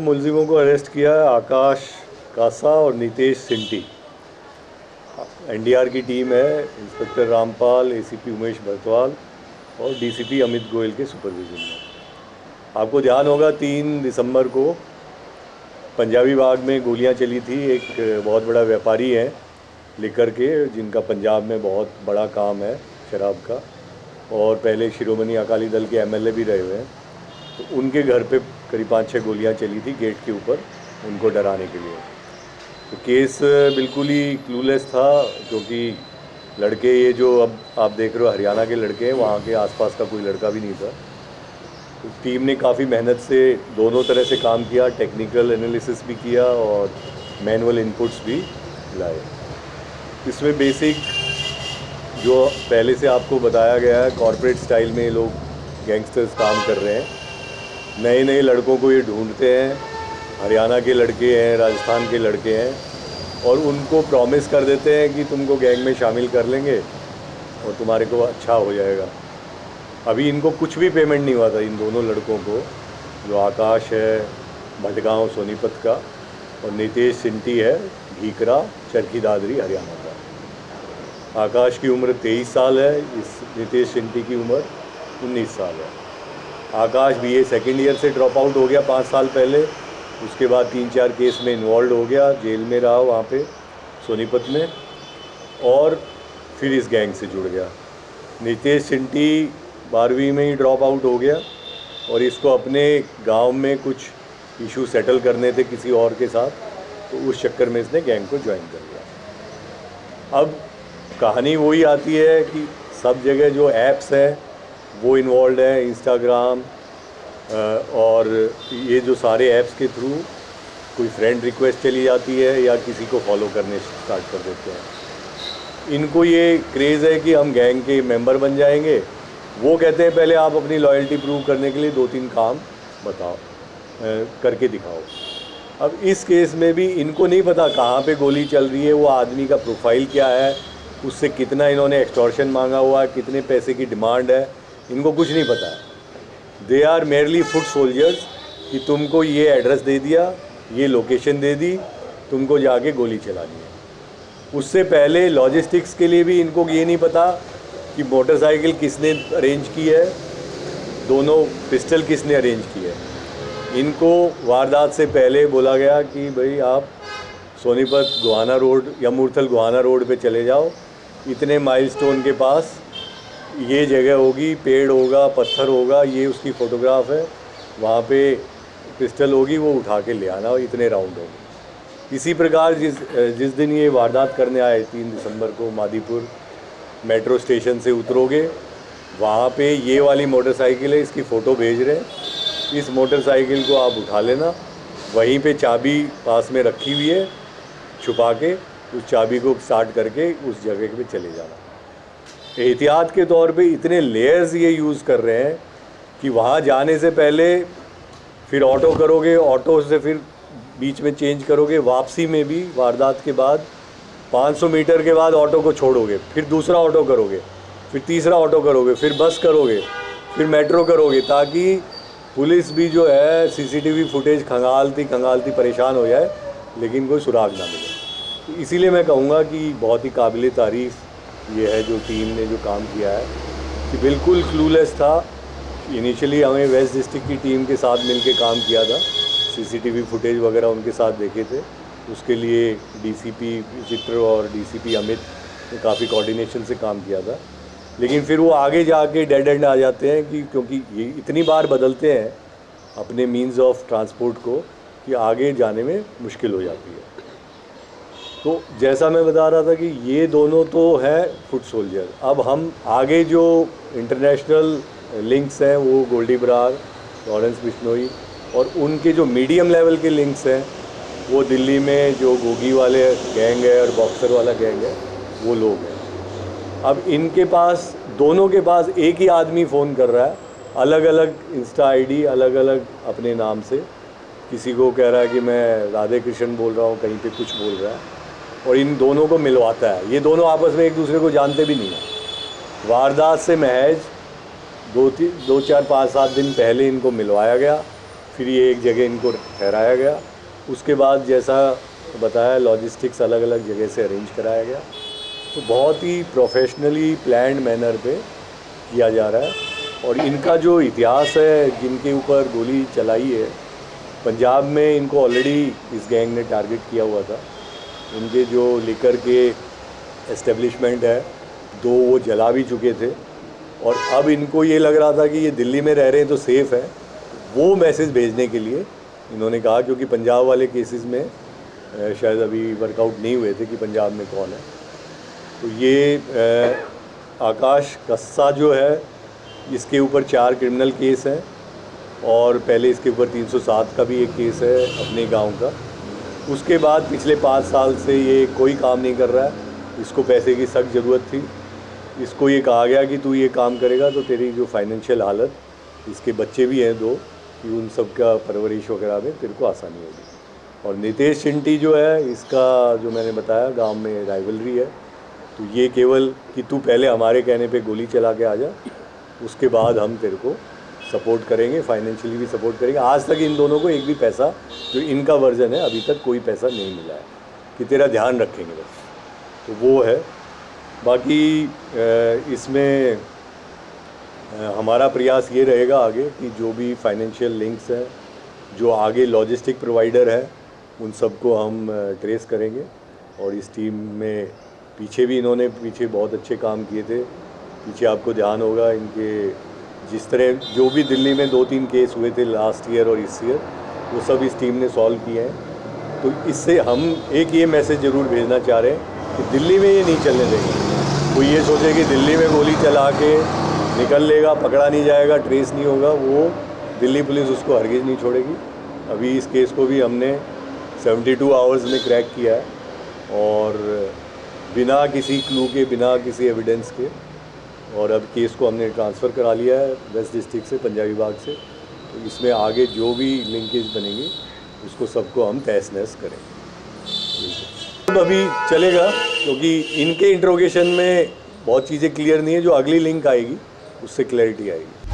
मुलजिमों को अरेस्ट किया है, आकाश कासा और नितेश सिंटी। एनडीआर की टीम है, इंस्पेक्टर रामपाल, एसीपी उमेश भरतवाल और डीसीपी अमित गोयल के सुपरविजन में। आपको ध्यान होगा 3 दिसंबर को पंजाबी बाग में गोलियां चली थी। एक बहुत बड़ा व्यापारी है लिकर के, जिनका पंजाब में बहुत बड़ा काम है शराब का, और पहले शिरोमणि अकाली दल के एमएलए भी रहे हुए हैं। तो उनके घर पे करीब 5-6 गोलियां चली थी गेट के ऊपर, उनको डराने के लिए। तो केस बिल्कुल ही क्लूलेस था, क्योंकि लड़के ये जो अब आप देख रहे हो हरियाणा के लड़के हैं, वहाँ के आसपास का कोई लड़का भी नहीं था। तो टीम ने काफ़ी मेहनत से दोनों तरह से काम किया, टेक्निकल एनालिसिस भी किया और मैनुअल इनपुट्स भी लाए। इसमें बेसिक जो पहले से आपको बताया गया है, कॉर्पोरेट स्टाइल में लोग गैंगस्टर्स काम कर रहे हैं। नए नए लड़कों को ये ढूंढते हैं, हरियाणा के लड़के हैं, राजस्थान के लड़के हैं, और उनको प्रॉमिस कर देते हैं कि तुमको गैंग में शामिल कर लेंगे और तुम्हारे को अच्छा हो जाएगा। अभी इनको कुछ भी पेमेंट नहीं हुआ था इन दोनों लड़कों को, जो आकाश है भटगांव सोनीपत का और नितेश सिंटी है घीकरा चरखी दादरी हरियाणा का। आकाश की उम्र 23 साल है, इस नितेश सिंटी की उम्र 19 साल है। आकाश बीए सेकेंड ईयर से ड्रॉप आउट हो गया 5 साल पहले, उसके बाद 3-4 केस में इन्वॉल्व हो गया, जेल में रहा वहाँ पे सोनीपत में, और फिर इस गैंग से जुड़ गया। नितेश सिंटी 12वीं में ही ड्रॉप आउट हो गया और इसको अपने गांव में कुछ इशू सेटल करने थे किसी और के साथ, तो उस चक्कर में इसने गैंग को ज्वाइन कर लिया। अब कहानी वही आती है कि सब जगह जो ऐप्स हैं वो इन्वॉल्व है, इंस्टाग्राम और ये जो सारे ऐप्स के थ्रू कोई फ्रेंड रिक्वेस्ट चली जाती है या किसी को फॉलो करने स्टार्ट कर देते हैं। इनको ये क्रेज़ है कि हम गैंग के मेंबर बन जाएंगे। वो कहते हैं पहले आप अपनी लॉयल्टी प्रूव करने के लिए 2-3 काम बताओ, करके दिखाओ। अब इस केस में भी इनको नहीं पता कहाँ पे गोली चल रही है, वो आदमी का प्रोफाइल क्या है, उससे कितना इन्होंने एक्सटॉर्शन मांगा हुआ है, कितने पैसे की डिमांड है, इनको कुछ नहीं पता है। They are merely foot soldiers कि तुमको ये एड्रेस दे दिया, ये लोकेशन दे दी, तुमको जाके गोली चलानी है। उससे पहले लॉजिस्टिक्स के लिए भी इनको ये नहीं पता कि मोटरसाइकिल किसने अरेंज की है, दोनों पिस्टल किसने अरेंज की है। इनको वारदात से पहले बोला गया कि भाई आप सोनीपत गोहाना रोड या मूर्थल गोहाना रोड पे चले जाओ, इतने माइलस्टोन के पास ये जगह होगी, पेड़ होगा, पत्थर होगा, ये उसकी फ़ोटोग्राफ है, वहाँ पे पिस्टल होगी, वो उठा के ले आना, इतने राउंड होंगे। इसी प्रकार जिस दिन ये वारदात करने आए 3 दिसंबर को मादीपुर मेट्रो स्टेशन से उतरोगे, वहाँ पे ये वाली मोटरसाइकिल है, इसकी फ़ोटो भेज रहे हैं, इस मोटरसाइकिल को आप उठा लेना, वहीं पे चाबी पास में रखी हुई है, छुपा के उस चाबी को स्टार्ट करके उस जगह पे चले जाना। एहतियात के तौर पे इतने लेयर्स ये यूज़ कर रहे हैं कि वहाँ जाने से पहले फिर ऑटो करोगे, ऑटो से फिर बीच में चेंज करोगे, वापसी में भी वारदात के बाद 500 मीटर के बाद ऑटो को छोड़ोगे, फिर दूसरा ऑटो करोगे, फिर तीसरा ऑटो करोगे, फिर बस करोगे, फिर मेट्रो करोगे, ताकि पुलिस भी जो है सीसीटीवी फुटेज खंगालती परेशान हो जाए, लेकिन कोई सुराग ना मिले। तो इसीलिए मैं कहूँगा कि बहुत ही काबिल तारीफ़ ये है जो टीम ने जो काम किया है, कि बिल्कुल क्लूलेस था। इनिशियली हमें वेस्ट डिस्ट्रिक्ट की टीम के साथ मिलके काम किया था, सीसीटीवी फुटेज वगैरह उनके साथ देखे थे, उसके लिए डीसीपी चित्र और डीसीपी अमित ने काफ़ी कोऑर्डिनेशन से काम किया था। लेकिन फिर वो आगे जाके डेड एंड आ जाते हैं कि क्योंकि ये इतनी बार बदलते हैं अपने मीन्स ऑफ ट्रांसपोर्ट को कि आगे जाने में मुश्किल हो जाती है। तो जैसा मैं बता रहा था कि ये दोनों तो हैं फुट सोल्जर। अब हम आगे जो इंटरनेशनल लिंक्स हैं वो गोल्डी बरार, लॉरेंस बिश्नोई, और उनके जो मीडियम लेवल के लिंक्स हैं वो दिल्ली में जो गोगी वाले गैंग है और बॉक्सर वाला गैंग है, वो लोग हैं। अब इनके पास, दोनों के पास एक ही आदमी फ़ोन कर रहा है, अलग अलग इंस्टा आईडी, अलग अलग अपने नाम से। किसी को कह रहा है कि मैं राधे कृष्ण बोल रहा हूँ, कहीं पे कुछ बोल रहा है, और इन दोनों को मिलवाता है। ये दोनों आपस में एक दूसरे को जानते भी नहीं हैं। वारदात से महज 2-4-5-7 दिन पहले इनको मिलवाया गया, फिर ये एक जगह इनको ठहराया गया। उसके बाद जैसा बताया लॉजिस्टिक्स अलग अलग जगह से अरेंज कराया गया। तो बहुत ही प्रोफेशनली प्लान्ड मैनर पे किया जा रहा है। और इनका जो इतिहास है, जिनके ऊपर गोली चलाई है, पंजाब में इनको ऑलरेडी इस गैंग ने टारगेट किया हुआ था। इनके जो लिकर के एस्टेब्लिशमेंट है 2 वो जला भी चुके थे। और अब इनको ये लग रहा था कि ये दिल्ली में रह रहे हैं तो सेफ़ है, वो मैसेज भेजने के लिए इन्होंने कहा, क्योंकि पंजाब वाले केसेस में शायद अभी वर्कआउट नहीं हुए थे कि पंजाब में कौन है। तो ये आकाश कस्सा जो है, इसके ऊपर 4 क्रिमिनल केस हैं और पहले इसके ऊपर 307 का भी एक केस है अपने गांव का। उसके बाद पिछले 5 साल से ये कोई काम नहीं कर रहा है। इसको पैसे की सख्त ज़रूरत थी। इसको ये कहा गया कि तू ये काम करेगा तो तेरी जो फाइनेंशियल हालत, इसके बच्चे भी हैं 2, कि उन सब का परवरिश वगैरह में तेरे को आसानी होगी। और नितेश चिंटी जो है, इसका जो मैंने बताया गांव में राइवलरी है। तो ये केवल कि तू पहले हमारे कहने पे गोली चला के आ जा, उसके बाद हम तेरे को सपोर्ट करेंगे, फाइनेंशियली भी सपोर्ट करेंगे। आज तक इन दोनों को एक भी पैसा, जो इनका वर्जन है, अभी तक कोई पैसा नहीं मिला है कि तेरा ध्यान रखेंगे बस। तो वो है। बाकी इसमें हमारा प्रयास ये रहेगा आगे कि जो भी फाइनेंशियल लिंक्स हैं, जो आगे लॉजिस्टिक प्रोवाइडर है, उन सबको हम ट्रेस करेंगे। और इस टीम में पीछे भी इन्होंने बहुत अच्छे काम किए थे। पीछे आपको ध्यान होगा इनके जिस तरह जो भी दिल्ली में 2-3 केस हुए थे लास्ट ईयर और इस ईयर, वो सब इस टीम ने सॉल्व किए हैं। तो इससे हम एक ये मैसेज ज़रूर भेजना चाह रहे हैं कि दिल्ली में ये नहीं चलने देंगे। कोई ये सोचे कि दिल्ली में गोली चला के निकल लेगा, पकड़ा नहीं जाएगा, ट्रेस नहीं होगा, वो दिल्ली पुलिस उसको हरगिज़ नहीं छोड़ेगी। अभी इस केस को भी हमने 72 आवर्स में क्रैक किया है और बिना किसी क्लू के, बिना किसी एविडेंस के। और अब केस को हमने ट्रांसफ़र करा लिया है वेस्ट डिस्ट्रिक्ट से, पंजाबी बाग से। तो इसमें आगे जो भी लिंकेज बनेंगी उसको सबको हम तहस नहस करेंगे। अभी चलेगा क्योंकि इनके इंट्रोगेशन में बहुत चीज़ें क्लियर नहीं है। जो अगली लिंक आएगी उससे क्लैरिटी आएगी।